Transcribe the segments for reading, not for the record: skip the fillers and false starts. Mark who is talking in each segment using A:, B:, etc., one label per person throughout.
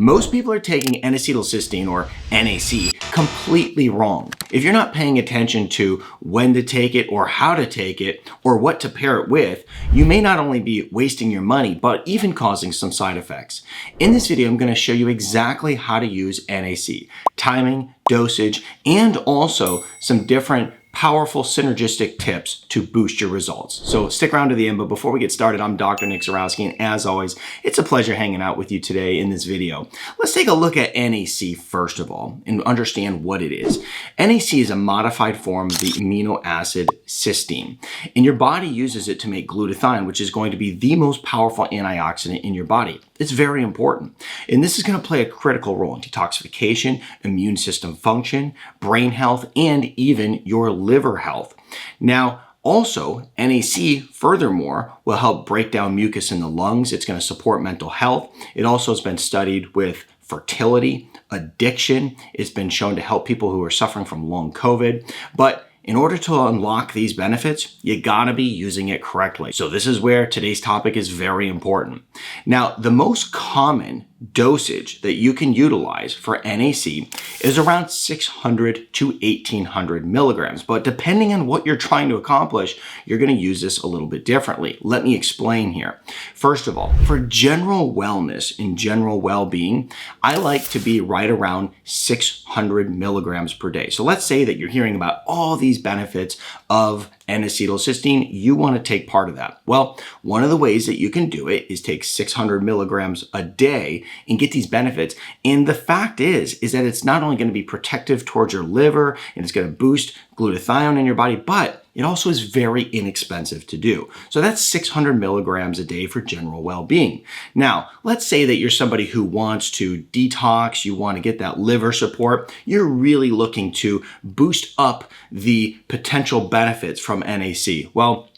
A: Most people are taking N-acetyl-cysteine, or NAC, completely wrong. If you're not paying attention to when to take it or how to take it or what to pair it with, you may not only be wasting your money, but even causing some side effects. In this video, I'm going to show you exactly how to use NAC, timing, dosage, and also some different powerful synergistic tips to boost your results. So stick around to the end, but before we get started, I'm Dr. Nick Zyrowski, and as always, it's a pleasure hanging out with you today in this video. Let's take a look at NAC first of all and understand what it is. NAC is a modified form of the amino acid cysteine, and your body uses it to make glutathione, which is going to be the most powerful antioxidant in your body. It's very important, and this is going to play a critical role in detoxification, immune system function, brain health, and even your liver health. Now, also, NAC, furthermore, will help break down mucus in the lungs. It's going to support mental health. It also has been studied with fertility, addiction. It's been shown to help people who are suffering from long COVID. But in order to unlock these benefits, you gotta be using it correctly. So this is where today's topic is very important. Now, the most common dosage that you can utilize for NAC is around 600 to 1800 milligrams. But depending on what you're trying to accomplish, you're gonna use this a little bit differently. Let me explain here. First of all, for general wellness and general well-being, I like to be right around 600 milligrams per day. So let's say that you're hearing about all these benefits of N-acetylcysteine, you want to take part of that. Well, one of the ways that you can do it is take 600 milligrams a day and get these benefits. And the fact is that it's not only going to be protective towards your liver and it's going to boost glutathione in your body, but it also is very inexpensive to do. So that's 600 milligrams a day for general well-being. Now, let's say that you're somebody who wants to detox, you want to get that liver support, you're really looking to boost up the potential benefits from NAC. Well,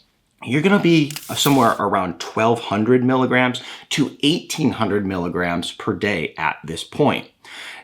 A: you're going to be somewhere around 1200 milligrams to 1800 milligrams per day at this point.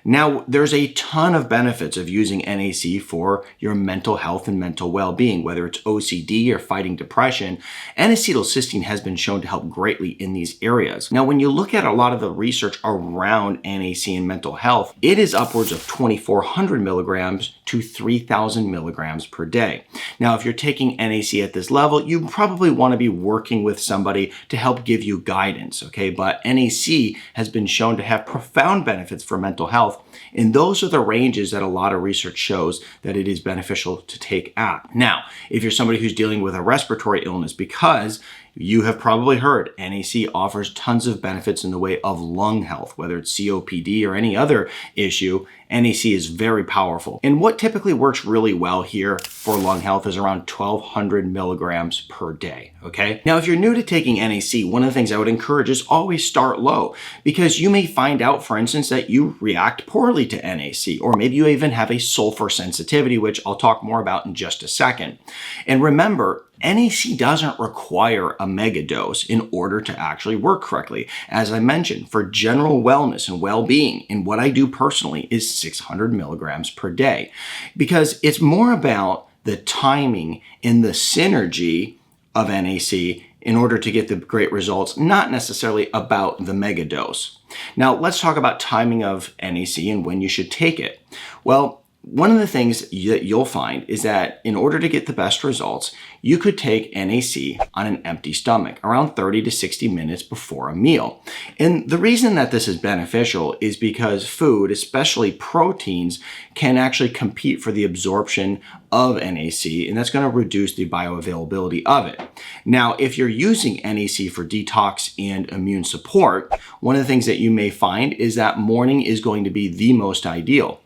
A: Now, there's a ton of benefits of using NAC for your mental health and mental well-being, whether it's OCD or fighting depression. N-acetylcysteine has been shown to help greatly in these areas. Now, when you look at a lot of the research around NAC and mental health, it is upwards of 2400 milligrams to 3000 milligrams per day. Now, if you're taking NAC at this level, you probably want to be working with somebody to help give you guidance, okay? But NAC has been shown to have profound benefits for mental health. And those are the ranges that a lot of research shows that it is beneficial to take at. Now, if you're somebody who's dealing with a respiratory illness, because you have probably heard NAC offers tons of benefits in the way of lung health, whether it's COPD or any other issue, NAC is very powerful. And what typically works really well here for lung health is around 1200 milligrams per day, okay? Now, if you're new to taking NAC, one of the things I would encourage is always start low, because you may find out, for instance, that you react poorly to NAC, or maybe you even have a sulfur sensitivity, which I'll talk more about in just a second. And remember, NAC doesn't require a mega dose in order to actually work correctly. As I mentioned, for general wellness and well-being, and what I do personally is 600 milligrams per day, because it's more about the timing and the synergy of NAC in order to get the great results, not necessarily about the mega dose. Now, let's talk about timing of NAC and when you should take it. Well, one of the things that you'll find is that in order to get the best results, you could take NAC on an empty stomach around 30 to 60 minutes before a meal. And the reason that this is beneficial is because food, especially proteins, can actually compete for the absorption of NAC, and that's going to reduce the bioavailability of it. Now, if you're using NAC for detox and immune support, one of the things that you may find is that morning is going to be the most ideal.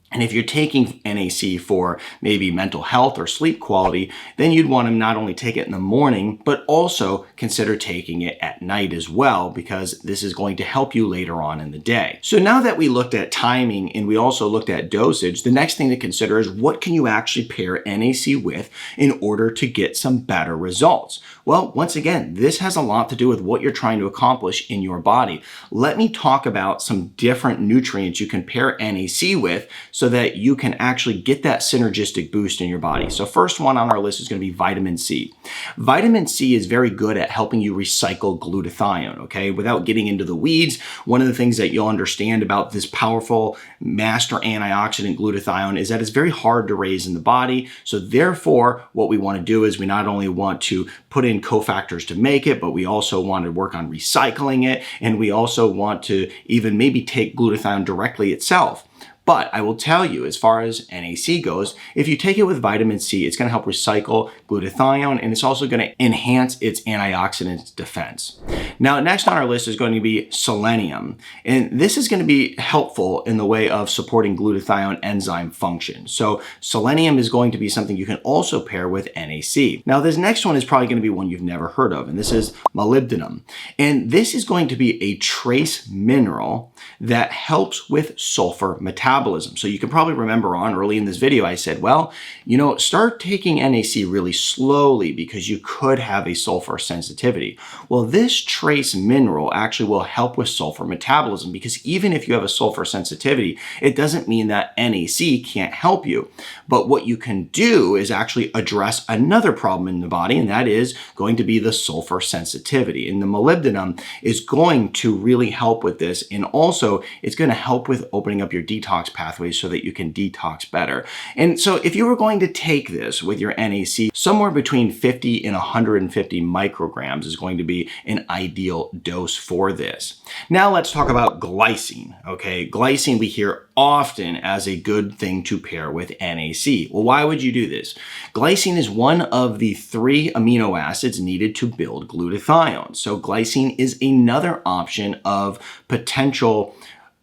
A: And if you're taking NAC for maybe mental health or sleep quality, then you'd want to not only take it in the morning, but also consider taking it at night as well, because this is going to help you later on in the day. So now that we looked at timing and we also looked at dosage, the next thing to consider is what can you actually pair NAC with in order to get some better results? Well, once again, this has a lot to do with what you're trying to accomplish in your body. Let me talk about some different nutrients you can pair NAC with so that you can actually get that synergistic boost in your body. So first one on our list is going to be vitamin C. Vitamin C is very good at helping you recycle glutathione, okay? Without getting into the weeds, one of the things that you'll understand about this powerful master antioxidant glutathione is that it's very hard to raise in the body. So therefore, what we want to do is we not only want to put in cofactors to make it, but we also want to work on recycling it. And we also want to even maybe take glutathione directly itself. But I will tell you, as far as NAC goes, if you take it with vitamin C, it's going to help recycle glutathione, and it's also going to enhance its antioxidant defense. Now, next on our list is going to be selenium. And this is going to be helpful in the way of supporting glutathione enzyme function. So selenium is going to be something you can also pair with NAC. Now, this next one is probably going to be one you've never heard of, and this is molybdenum. And this is going to be a trace mineral that helps with sulfur metabolism. So you can probably remember on early in this video, I said, well, start taking NAC really slowly because you could have a sulfur sensitivity. Well, this trace mineral actually will help with sulfur metabolism, because even if you have a sulfur sensitivity, it doesn't mean that NAC can't help you. But what you can do is actually address another problem in the body, and that is going to be the sulfur sensitivity. And the molybdenum is going to really help with this. And also, it's going to help with opening up your detox pathways so that you can detox better. And so if you were going to take this with your NAC, somewhere between 50 and 150 micrograms is going to be an ideal dose for this. Now let's talk about glycine. Okay, glycine we hear often as a good thing to pair with NAC. Well, why would you do this? Glycine is one of the 3 amino acids needed to build glutathione. So glycine is another option of potential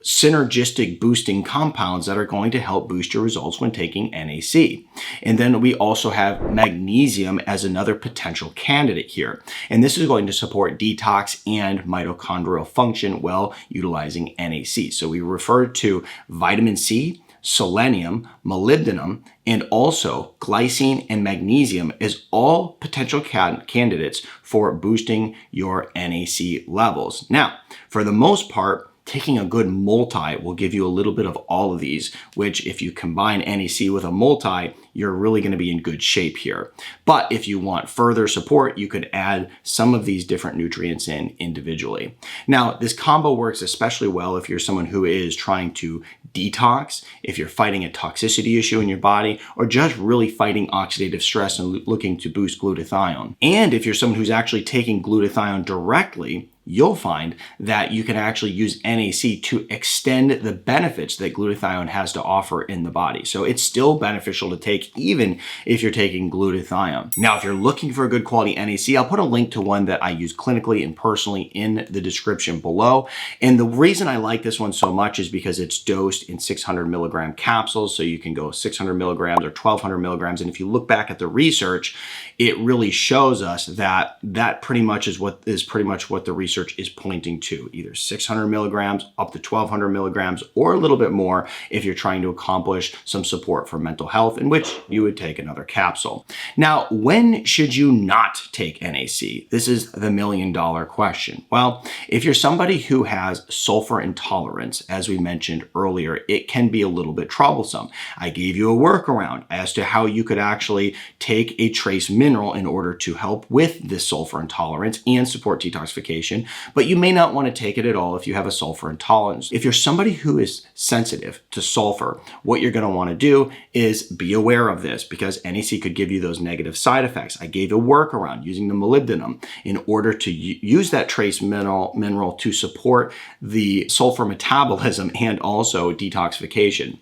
A: synergistic boosting compounds that are going to help boost your results when taking NAC. And then we also have magnesium as another potential candidate here. And this is going to support detox and mitochondrial function while utilizing NAC. So we refer to vitamin C, selenium, molybdenum, and also glycine and magnesium as all potential candidates for boosting your NAC levels. Now, for the most part, taking a good multi will give you a little bit of all of these, which if you combine NAC with a multi, you're really going to be in good shape here. But if you want further support, you could add some of these different nutrients in individually. Now, this combo works especially well if you're someone who is trying to detox, if you're fighting a toxicity issue in your body, or just really fighting oxidative stress and looking to boost glutathione. And if you're someone who's actually taking glutathione directly, you'll find that you can actually use NAC to extend the benefits that glutathione has to offer in the body. So it's still beneficial to take even if you're taking glutathione. Now, if you're looking for a good quality NAC, I'll put a link to one that I use clinically and personally in the description below. And the reason I like this one so much is because it's dosed in 600 milligram capsules. So you can go 600 milligrams or 1200 milligrams. And if you look back at the research, it really shows us that that pretty much is what the research is pointing to, either 600 milligrams up to 1200 milligrams or a little bit more if you're trying to accomplish some support for mental health, in which you would take another capsule. Now, when should you not take NAC? This is the million-dollar question. Well, if you're somebody who has sulfur intolerance, as we mentioned earlier, it can be a little bit troublesome. I gave you a workaround as to how you could actually take a trace mineral in order to help with this sulfur intolerance and support detoxification, but you may not want to take it at all if you have a sulfur intolerance. If you're somebody who is sensitive to sulfur, what you're going to want to do is be aware of this, because NAC could give you those negative side effects. I gave a workaround using the molybdenum in order to use that trace mineral to support the sulfur metabolism and also detoxification.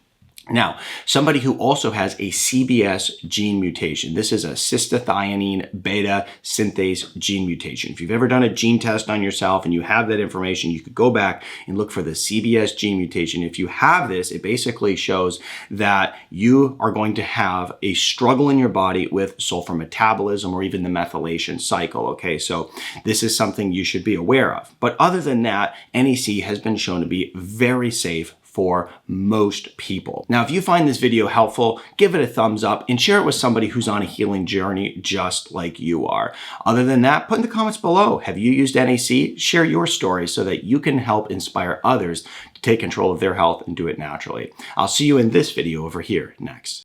A: Now, somebody who also has a CBS gene mutation, this is a cystathionine beta synthase gene mutation. If you've ever done a gene test on yourself and you have that information, you could go back and look for the CBS gene mutation. If you have this, it basically shows that you are going to have a struggle in your body with sulfur metabolism or even the methylation cycle, okay? So this is something you should be aware of. But other than that, NAC has been shown to be very safe for most people. Now, if you find this video helpful, give it a thumbs up and share it with somebody who's on a healing journey just like you are. Other than that, put in the comments below, have you used NAC? Share your story so that you can help inspire others to take control of their health and do it naturally. I'll see you in this video over here next.